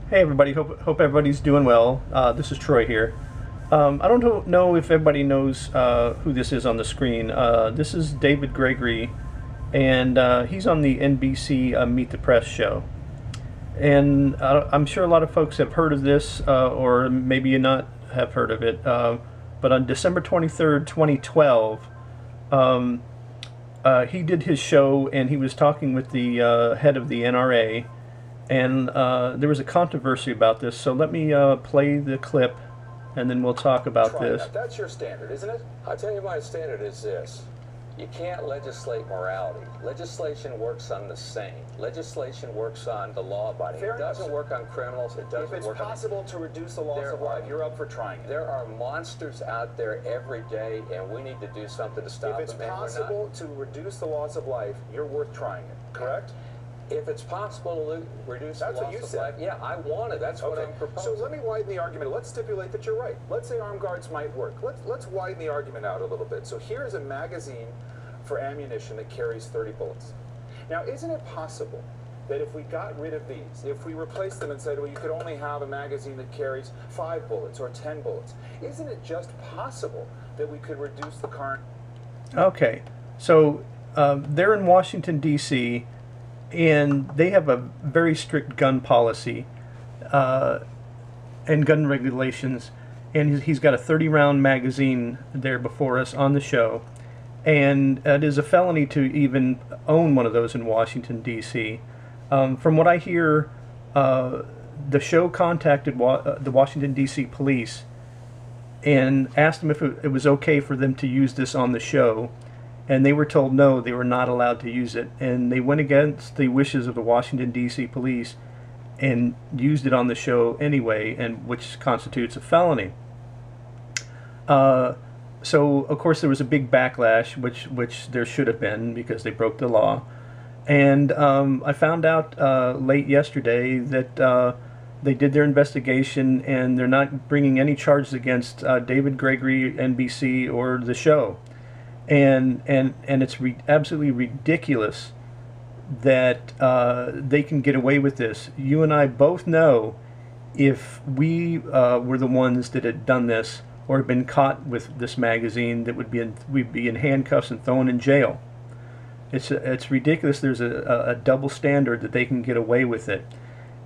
Hey everybody, hope everybody's doing well. This is Troy here. I don't know if everybody knows who this is on the screen. This is David Gregory, and he's on the NBC Meet the Press show. And I'm sure a lot of folks have heard of this, or maybe you not have heard of it. But on December 23rd, 2012, he did his show, and he was talking with the head of the NRA. And there was a controversy about this, so let me play the clip, and then we'll talk about this. That's your standard, isn't it? I'll tell you my standard is this. You can't legislate morality. Legislation works on the same. Legislation works on the law-abiding. It doesn't work on criminals. It doesn't work on... If it's possible to reduce the loss of life, you're up for trying it. There are monsters out there every day, and we need to do something to stop them. If it's possible to reduce the loss of life, you're worth trying it, correct? If it's possible to reduce the loss of life, yeah, I want it. That's what I'm proposing. So let me widen the argument. Let's stipulate that you're right. Let's say armed guards might work. Let's widen the argument out a little bit. So here's a magazine for ammunition that carries 30 bullets. Now, isn't it possible that if we got rid of these, if we replaced them and said, well, you could only have a magazine that carries 5 bullets or 10 bullets, isn't it just possible that we could reduce the current... Okay, so they're in Washington, D.C., and they have a very strict gun policy and gun regulations, and he's got a 30-round magazine there before us on the show, and it is a felony to even own one of those in Washington, D.C. From what I hear, the show contacted the Washington, D.C. police and asked them if it was okay for them to use this on the show. And they were told no, they were not allowed to use it. And they went against the wishes of the Washington, D.C. police and used it on the show anyway, and which constitutes a felony. So, of course, there was a big backlash, which there should have been because they broke the law. And I found out late yesterday that they did their investigation, and they're not bringing any charges against David Gregory, NBC, or the show. And it's absolutely ridiculous that they can get away with this. You and I both know if we were the ones that had done this or had been caught with this magazine, that we'd be in handcuffs and thrown in jail. It's ridiculous. There's a double standard that they can get away with it.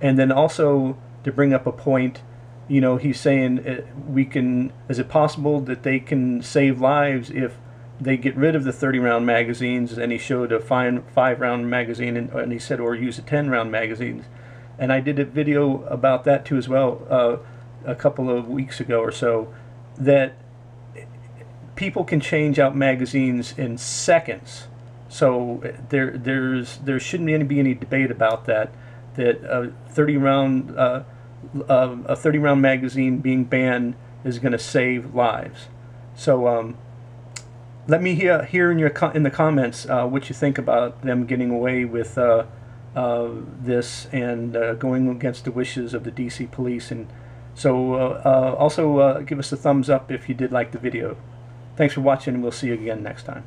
And then also to bring up a point, you know, he's saying is it possible that they can save lives if they get rid of the 30-round magazines? And he showed a 5-round magazine, and he said, or use a 10-round magazines. And I did a video about that too as well a couple of weeks ago or so, that people can change out magazines in seconds. So there shouldn't be any debate about that. That a 30-round magazine being banned is going to save lives. So let me hear in the comments what you think about them getting away with this and going against the wishes of the DC police. And so also give us a thumbs up if you did like the video. Thanks for watching, and we'll see you again next time.